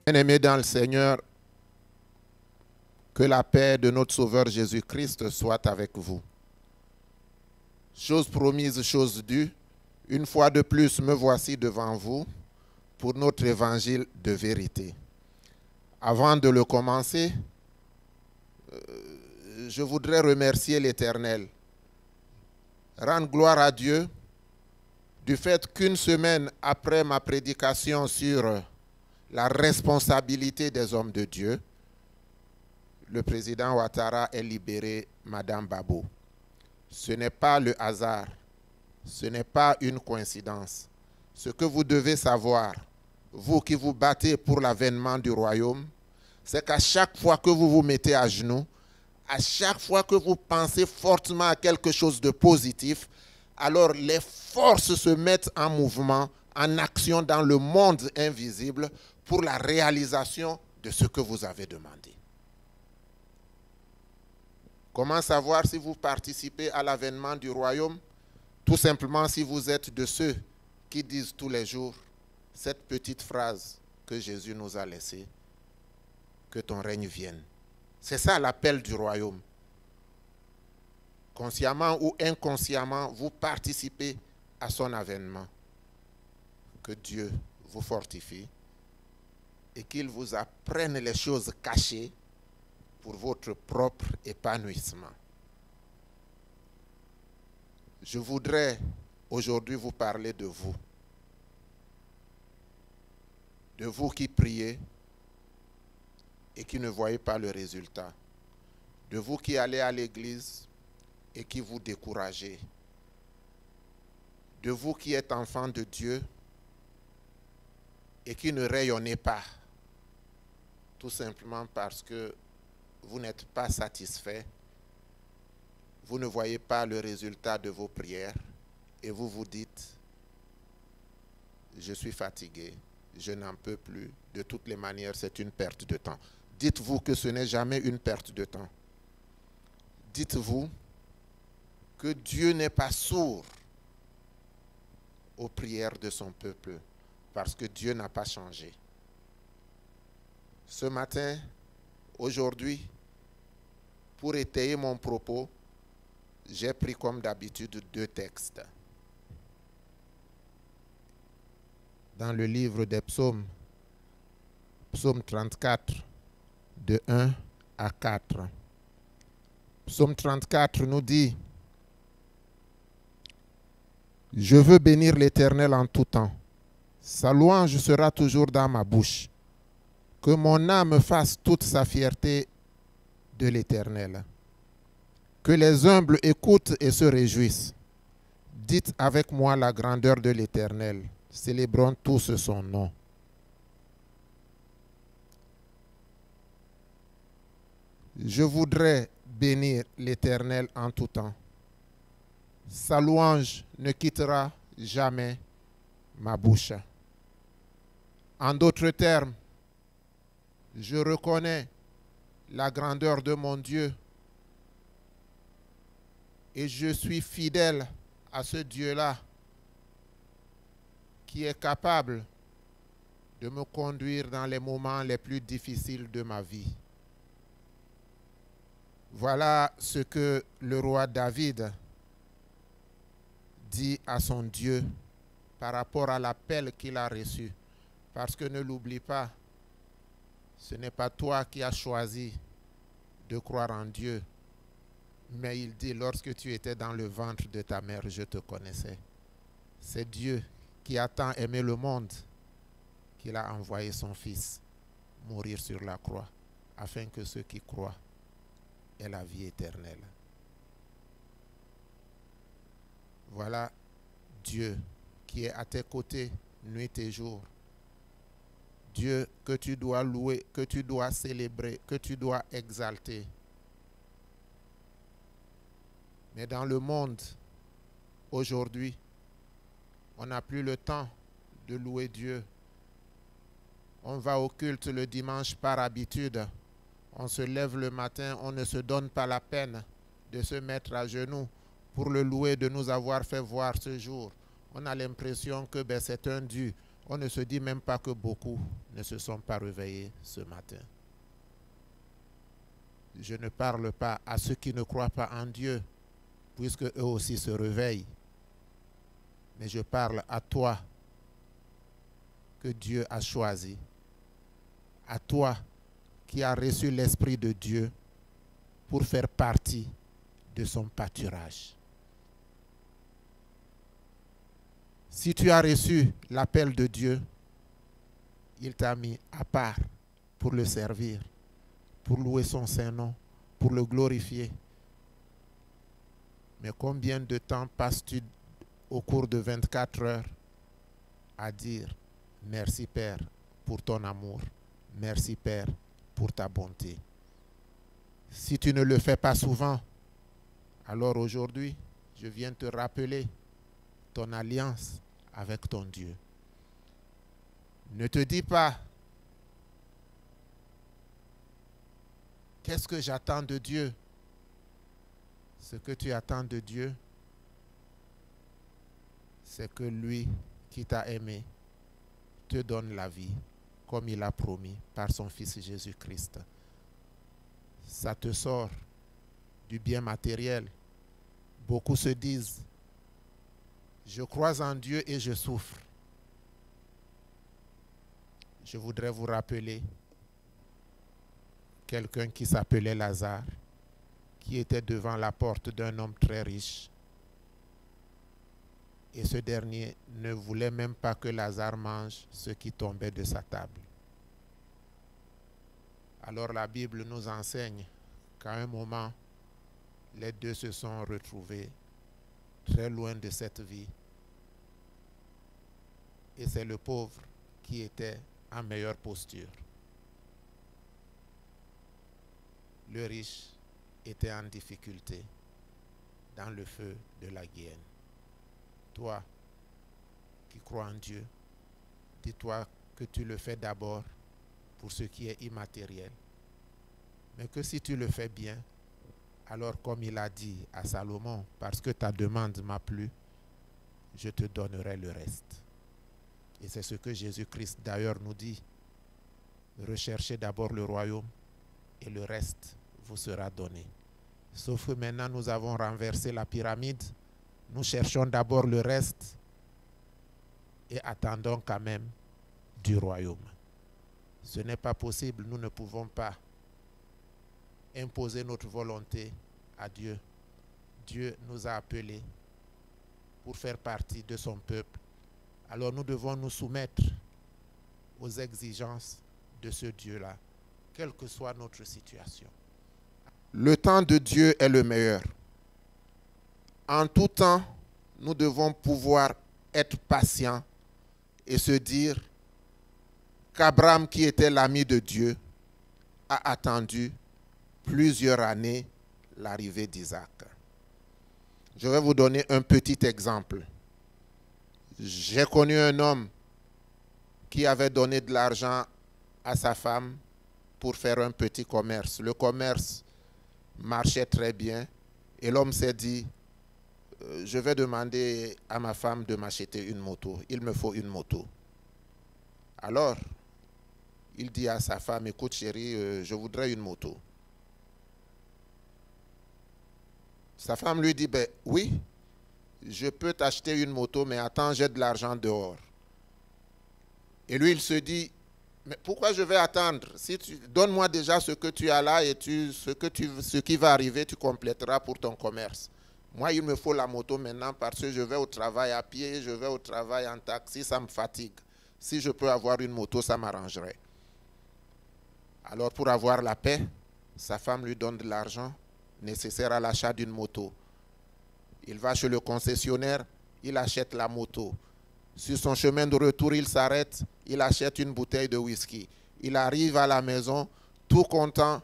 Bien-aimés dans le Seigneur, que la paix de notre Sauveur Jésus-Christ soit avec vous. Chose promise, chose due, une fois de plus me voici devant vous pour notre évangile de vérité. Avant de le commencer, je voudrais remercier l'Éternel. Rendre gloire à Dieu du fait qu'une semaine après ma prédication sur la responsabilité des hommes de Dieu, le président Ouattara ait libéré Madame Babo. Ce n'est pas le hasard, ce n'est pas une coïncidence. Ce que vous devez savoir, vous qui vous battez pour l'avènement du royaume, c'est qu'à chaque fois que vous vous mettez à genoux, à chaque fois que vous pensez fortement à quelque chose de positif, alors les forces se mettent en mouvement, en action dans le monde invisible pour la réalisation de ce que vous avez demandé. Comment savoir si vous participez à l'avènement du royaume? Tout simplement si vous êtes de ceux qui disent tous les jours cette petite phrase que Jésus nous a laissée, que ton règne vienne. C'est ça l'appel du royaume. Consciemment ou inconsciemment, vous participez à son avènement. Que Dieu vous fortifie et qu'il vous apprenne les choses cachées pour votre propre épanouissement. Je voudrais aujourd'hui vous parler de vous. De vous qui priez et qui ne voyez pas le résultat. De vous qui allez à l'église et qui vous découragez. De vous qui êtes enfants de Dieu et qui ne rayonnez pas. Tout simplement parce que vous n'êtes pas satisfait, vous ne voyez pas le résultat de vos prières et vous vous dites, je suis fatigué, je n'en peux plus, de toutes les manières c'est une perte de temps. Dites-vous que ce n'est jamais une perte de temps. Dites-vous que Dieu n'est pas sourd aux prières de son peuple parce que Dieu n'a pas changé. Ce matin, aujourd'hui, pour étayer mon propos, j'ai pris comme d'habitude 2 textes. Dans le livre des psaumes, psaume 34, de 1 à 4. Psaume 34 nous dit, « Je veux bénir l'Éternel en tout temps. Sa louange sera toujours dans ma bouche. Que mon âme fasse toute sa fierté de l'Éternel. Que les humbles écoutent et se réjouissent. Dites avec moi la grandeur de l'Éternel. Célébrons tous son nom. » Je voudrais bénir l'Éternel en tout temps. Sa louange ne quittera jamais ma bouche. En d'autres termes, je reconnais la grandeur de mon Dieu et je suis fidèle à ce Dieu-là qui est capable de me conduire dans les moments les plus difficiles de ma vie. Voilà ce que le roi David dit à son Dieu par rapport à l'appel qu'il a reçu. Parce que ne l'oublie pas, ce n'est pas toi qui as choisi de croire en Dieu. Mais il dit, lorsque tu étais dans le ventre de ta mère, je te connaissais. C'est Dieu qui a tant aimé le monde qu'il a envoyé son Fils mourir sur la croix, afin que ceux qui croient aient la vie éternelle. Voilà Dieu qui est à tes côtés nuit et jour. Dieu que tu dois louer, que tu dois célébrer, que tu dois exalter. Mais dans le monde, aujourd'hui, on n'a plus le temps de louer Dieu. On va au culte le dimanche par habitude. On se lève le matin, on ne se donne pas la peine de se mettre à genoux pour le louer de nous avoir fait voir ce jour. On a l'impression que c'est un dû. On ne se dit même pas que beaucoup ne se sont pas réveillés ce matin. Je ne parle pas à ceux qui ne croient pas en Dieu, puisque eux aussi se réveillent. Mais je parle à toi que Dieu a choisi, à toi qui as reçu l'Esprit de Dieu pour faire partie de son pâturage. Si tu as reçu l'appel de Dieu, il t'a mis à part pour le servir, pour louer son Saint-Nom, pour le glorifier. Mais combien de temps passes-tu au cours de 24 heures à dire « Merci Père pour ton amour, merci Père pour ta bonté ». Si tu ne le fais pas souvent, alors aujourd'hui, je viens te rappeler ton alliance avec ton Dieu. Ne te dis pas, qu'est-ce que j'attends de Dieu? Ce que tu attends de Dieu, c'est que lui qui t'a aimé te donne la vie, comme il a promis par son Fils Jésus-Christ. Ça te sort du bien matériel. Beaucoup se disent, je crois en Dieu et je souffre. Je voudrais vous rappeler quelqu'un qui s'appelait Lazare, qui était devant la porte d'un homme très riche. Et ce dernier ne voulait même pas que Lazare mange ce qui tombait de sa table. Alors la Bible nous enseigne qu'à un moment, les deux se sont retrouvés très loin de cette vie. Et c'est le pauvre qui était en meilleure posture. Le riche était en difficulté dans le feu de la guerre. Toi qui crois en Dieu, dis-toi que tu le fais d'abord pour ce qui est immatériel. Mais que si tu le fais bien, alors comme il a dit à Salomon, parce que ta demande m'a plu, je te donnerai le reste. Et c'est ce que Jésus-Christ d'ailleurs nous dit. Recherchez d'abord le royaume et le reste vous sera donné. Sauf que maintenant nous avons renversé la pyramide. Nous cherchons d'abord le reste et attendons quand même du royaume. Ce n'est pas possible. Nous ne pouvons pas imposer notre volonté à Dieu. Dieu nous a appelés pour faire partie de son peuple. Alors nous devons nous soumettre aux exigences de ce Dieu-là, quelle que soit notre situation. Le temps de Dieu est le meilleur. En tout temps, nous devons pouvoir être patients et se dire qu'Abraham, qui était l'ami de Dieu, a attendu plusieurs années l'arrivée d'Isaac. Je vais vous donner un petit exemple. J'ai connu un homme qui avait donné de l'argent à sa femme pour faire un petit commerce. Le commerce marchait très bien et l'homme s'est dit, je vais demander à ma femme de m'acheter une moto. Il me faut une moto. Alors, il dit à sa femme, écoute chérie, je voudrais une moto. Sa femme lui dit, ben oui, je peux t'acheter une moto, mais attends, j'ai de l'argent dehors. Et lui, il se dit, mais pourquoi je vais attendre? Si donne-moi déjà ce que tu as là et ce qui va arriver, tu compléteras pour ton commerce. Moi, il me faut la moto maintenant parce que je vais au travail à pied, je vais au travail en taxi, ça me fatigue. Si je peux avoir une moto, ça m'arrangerait. Alors, pour avoir la paix, sa femme lui donne de l'argent nécessaire à l'achat d'une moto. Il va chez le concessionnaire, il achète la moto. Sur son chemin de retour, il s'arrête, il achète une bouteille de whisky. Il arrive à la maison, tout content,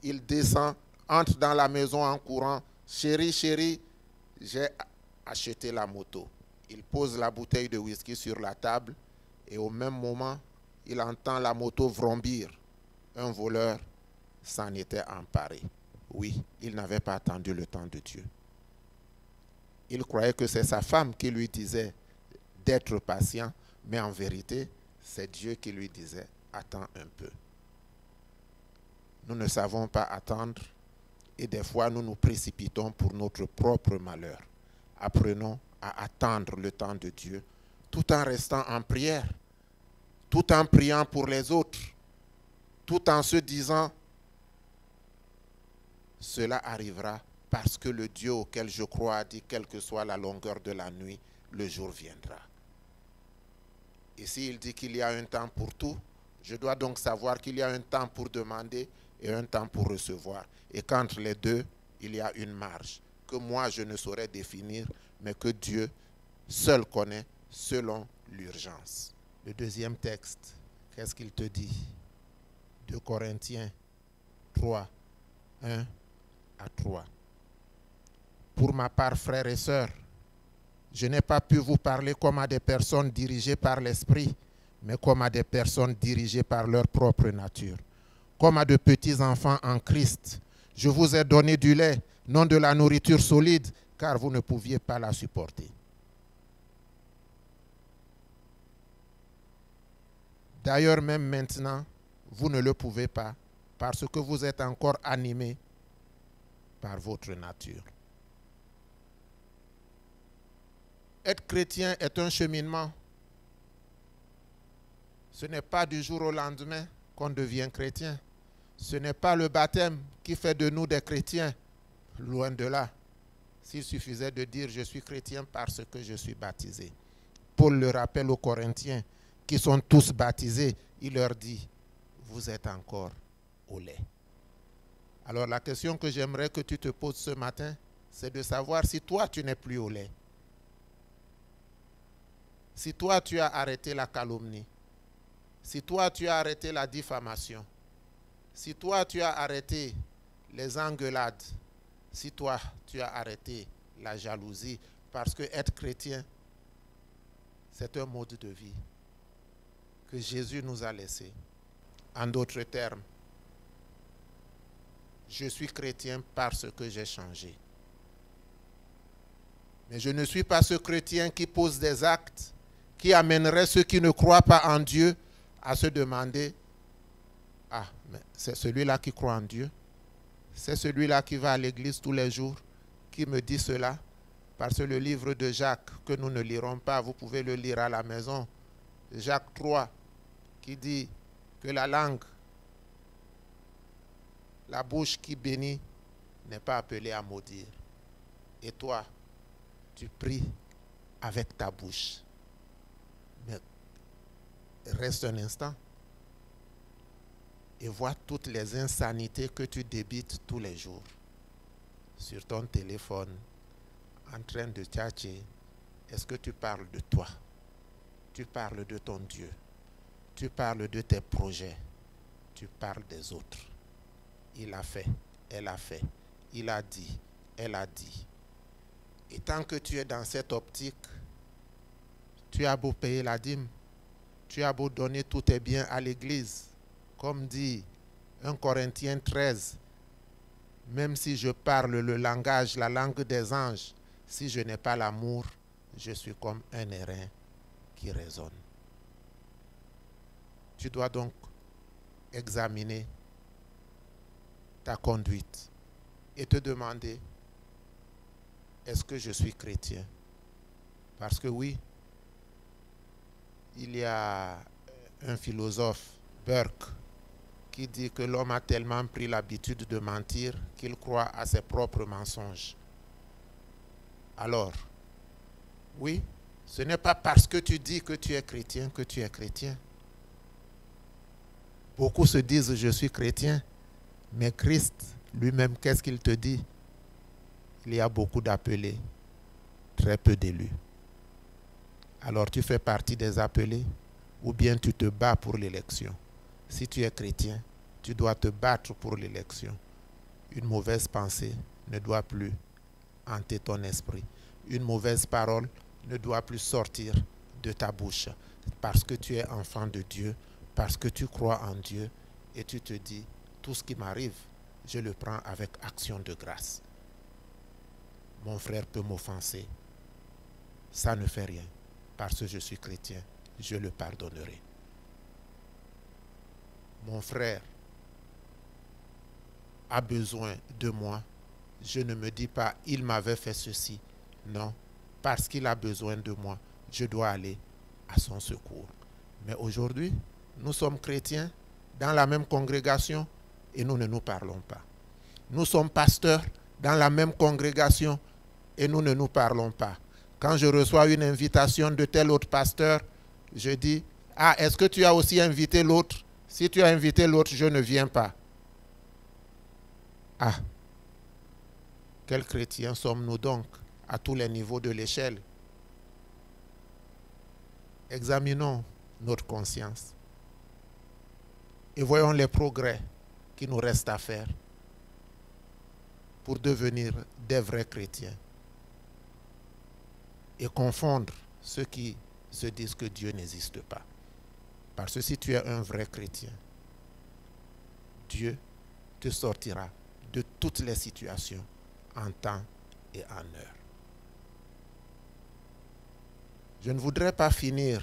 il descend, entre dans la maison en courant. Chérie, chérie, j'ai acheté la moto. Il pose la bouteille de whisky sur la table et au même moment, il entend la moto vrombir. Un voleur s'en était emparé. Oui, il n'avait pas attendu le temps de Dieu. Il croyait que c'est sa femme qui lui disait d'être patient, mais en vérité, c'est Dieu qui lui disait « Attends un peu ». Nous ne savons pas attendre et des fois nous nous précipitons pour notre propre malheur. Apprenons à attendre le temps de Dieu tout en restant en prière, tout en priant pour les autres, tout en se disant « Cela arrivera parce que le Dieu auquel je crois a dit quelle que soit la longueur de la nuit, le jour viendra. » Et s'il dit qu'il y a un temps pour tout, je dois donc savoir qu'il y a un temps pour demander et un temps pour recevoir. Et qu'entre les deux, il y a une marge que moi je ne saurais définir, mais que Dieu seul connaît selon l'urgence. Le deuxième texte, qu'est-ce qu'il te dit? 2 Corinthiens 3, 1 à 3. Pour ma part, frères et sœurs, je n'ai pas pu vous parler comme à des personnes dirigées par l'esprit, mais comme à des personnes dirigées par leur propre nature. Comme à de petits enfants en Christ, je vous ai donné du lait, non de la nourriture solide, car vous ne pouviez pas la supporter. D'ailleurs, même maintenant, vous ne le pouvez pas, parce que vous êtes encore animés par votre nature. Être chrétien est un cheminement. Ce n'est pas du jour au lendemain qu'on devient chrétien. Ce n'est pas le baptême qui fait de nous des chrétiens. Loin de là. S'il suffisait de dire « je suis chrétien parce que je suis baptisé ». Paul le rappelle aux Corinthiens qui sont tous baptisés. Il leur dit « vous êtes encore au lait ». Alors la question que j'aimerais que tu te poses ce matin, c'est de savoir si toi tu n'es plus au lait. Si toi tu as arrêté la calomnie, si toi tu as arrêté la diffamation, si toi tu as arrêté les engueulades, si toi tu as arrêté la jalousie, parce que être chrétien, c'est un mode de vie que Jésus nous a laissé. En d'autres termes, je suis chrétien parce que j'ai changé. Mais je ne suis pas ce chrétien qui pose des actes qui amènerait ceux qui ne croient pas en Dieu à se demander « Ah, mais c'est celui-là qui croit en Dieu, c'est celui-là qui va à l'église tous les jours, qui me dit cela. » Parce que le livre de Jacques, que nous ne lirons pas, vous pouvez le lire à la maison, Jacques 3, qui dit que la langue, la bouche qui bénit, n'est pas appelée à maudire. Et toi, tu pries avec ta bouche. Mais reste un instant et vois toutes les insanités que tu débites tous les jours sur ton téléphone, en train de tchatcher. Est-ce que tu parles de toi? Tu parles de ton Dieu? Tu parles de tes projets? Tu parles des autres? Il a fait, elle a fait, il a dit, elle a dit. Et tant que tu es dans cette optique, tu as beau payer la dîme, tu as beau donner tous tes biens à l'église, comme dit 1 Corinthiens 13, même si je parle le langage, la langue des anges, si je n'ai pas l'amour, je suis comme un airain qui résonne. Tu dois donc examiner ta conduite et te demander, est-ce que je suis chrétien? Parce que oui, il y a un philosophe, Burke, qui dit que l'homme a tellement pris l'habitude de mentir qu'il croit à ses propres mensonges. Alors, oui, ce n'est pas parce que tu dis que tu es chrétien que tu es chrétien. Beaucoup se disent je suis chrétien, mais Christ lui-même, qu'est-ce qu'il te dit? Il y a beaucoup d'appelés, très peu d'élus. Alors tu fais partie des appelés ou bien tu te bats pour l'élection. Si tu es chrétien, tu dois te battre pour l'élection. Une mauvaise pensée ne doit plus hanter ton esprit. Une mauvaise parole ne doit plus sortir de ta bouche. parce que tu es enfant de Dieu, parce que tu crois en Dieu, et tu te dis, tout ce qui m'arrive, je le prends avec action de grâce. Mon frère peut m'offenser, ça ne fait rien, parce que je suis chrétien, je le pardonnerai. Mon frère a besoin de moi, je ne me dis pas, il m'avait fait ceci. Non, parce qu'il a besoin de moi, je dois aller à son secours. Mais aujourd'hui, nous sommes chrétiens dans la même congrégation et nous ne nous parlons pas. Nous sommes pasteurs dans la même congrégation et nous ne nous parlons pas. Quand je reçois une invitation de tel autre pasteur, je dis, ah, est-ce que tu as aussi invité l'autre? Si tu as invité l'autre, je ne viens pas. Ah, quels chrétiens sommes-nous donc à tous les niveaux de l'échelle? Examinons notre conscience et voyons les progrès qui nous restent à faire pour devenir des vrais chrétiens et confondre ceux qui se disent que Dieu n'existe pas. Parce que si tu es un vrai chrétien, Dieu te sortira de toutes les situations en temps et en heure. Je ne voudrais pas finir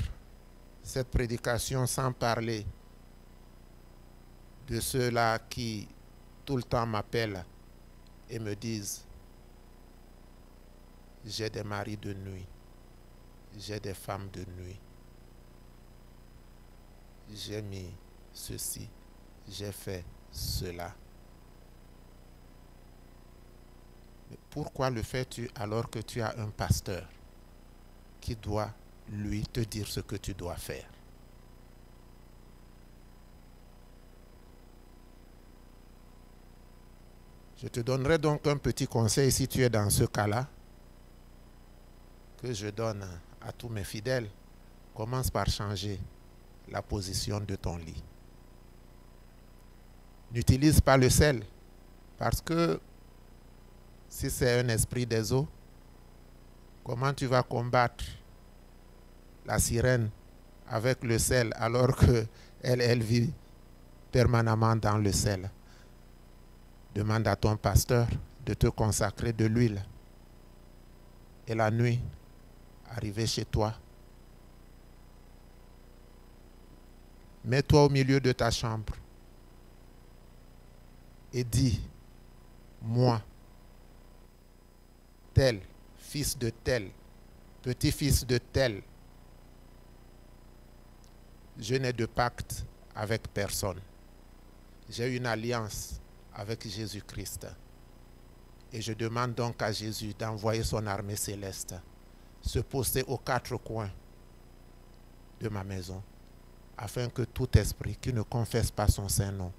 cette prédication sans parler de ceux-là qui tout le temps m'appellent et me disent, j'ai des maris de nuit, j'ai des femmes de nuit, j'ai mis ceci, j'ai fait cela. Mais pourquoi le fais-tu alors que tu as un pasteur qui doit, lui, te dire ce que tu dois faire? Je te donnerai donc un petit conseil si tu es dans ce cas-là, que je donne à tous mes fidèles. Commence par changer la position de ton lit. N'utilise pas le sel, parce que si c'est un esprit des eaux, comment tu vas combattre la sirène avec le sel alors qu'elle vit permanemment dans le sel? Demande à ton pasteur de te consacrer de l'huile. Et la nuit, arrivé chez toi, mets-toi au milieu de ta chambre et dis, moi, tel, fils de tel, petit-fils de tel, je n'ai de pacte avec personne. J'ai une alliance avec Jésus-Christ. Et je demande donc à Jésus d'envoyer son armée céleste se poster aux quatre coins de ma maison, afin que tout esprit qui ne confesse pas son saint nom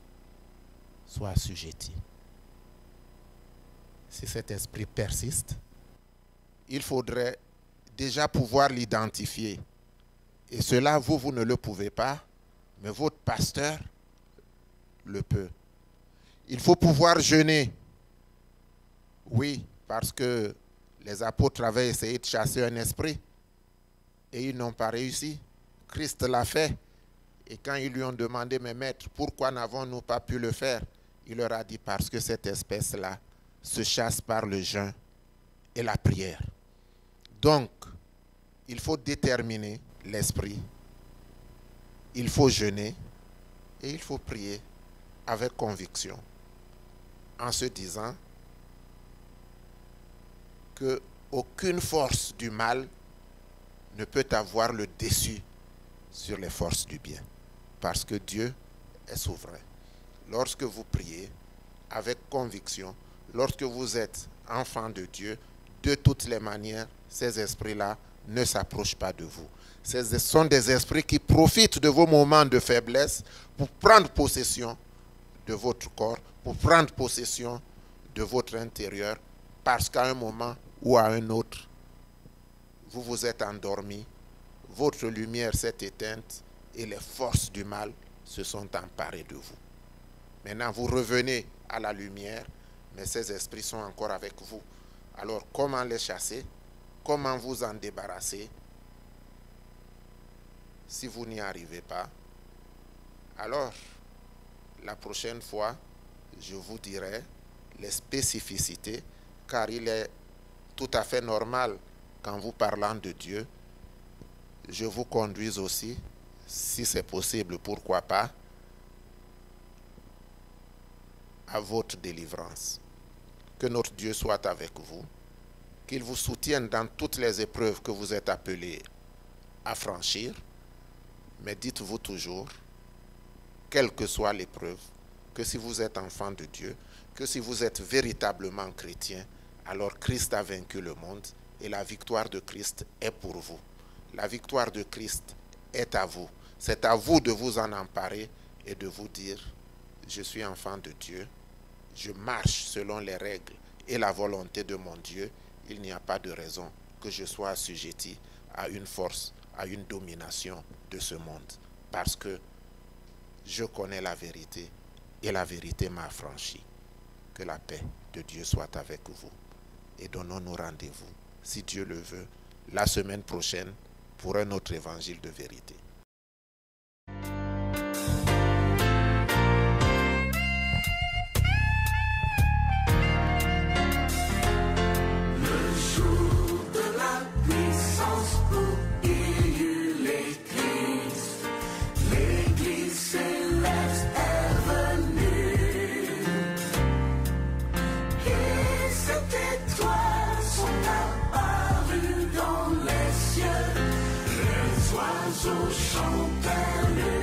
soit assujetti. Si cet esprit persiste, il faudrait déjà pouvoir l'identifier. Et cela, vous ne le pouvez pas, mais votre pasteur le peut. Il faut pouvoir jeûner. Oui, parce que les apôtres avaient essayé de chasser un esprit et ils n'ont pas réussi. Christ l'a fait. Et quand ils lui ont demandé, mais maître, pourquoi n'avons-nous pas pu le faire? Il leur a dit, parce que cette espèce-là se chasse par le jeûne et la prière. Donc, il faut déterminer l'esprit, il faut jeûner et il faut prier avec conviction, en se disant qu'aucune force du mal ne peut avoir le dessus sur les forces du bien, parce que Dieu est souverain. Lorsque vous priez avec conviction, lorsque vous êtes enfant de Dieu, de toutes les manières, ces esprits-là ne s'approchent pas de vous. Ce sont des esprits qui profitent de vos moments de faiblesse pour prendre possession de votre corps, pour prendre possession de votre intérieur, parce qu'à un moment ou à un autre, vous vous êtes endormi, votre lumière s'est éteinte et les forces du mal se sont emparées de vous. Maintenant, vous revenez à la lumière, mais ces esprits sont encore avec vous. Alors, comment les chasser? Comment vous en débarrasser? Si vous n'y arrivez pas, alors la prochaine fois, je vous dirai les spécificités, car il est tout à fait normal qu'en vous parlant de Dieu, je vous conduise aussi, si c'est possible, pourquoi pas, à votre délivrance. Que notre Dieu soit avec vous, qu'il vous soutienne dans toutes les épreuves que vous êtes appelés à franchir, mais dites-vous toujours, quelle que soit l'épreuve, que si vous êtes enfant de Dieu, que si vous êtes véritablement chrétien, alors Christ a vaincu le monde et la victoire de Christ est pour vous. La victoire de Christ est à vous. C'est à vous de vous en emparer et de vous dire, je suis enfant de Dieu, je marche selon les règles et la volonté de mon Dieu, il n'y a pas de raison que je sois assujetti à une force, à une domination de ce monde. Parce que je connais la vérité et la vérité m'a affranchi. Que la paix de Dieu soit avec vous. Et donnons-nous rendez-vous, si Dieu le veut, la semaine prochaine pour un autre évangile de vérité. Oiseaux chantèrent.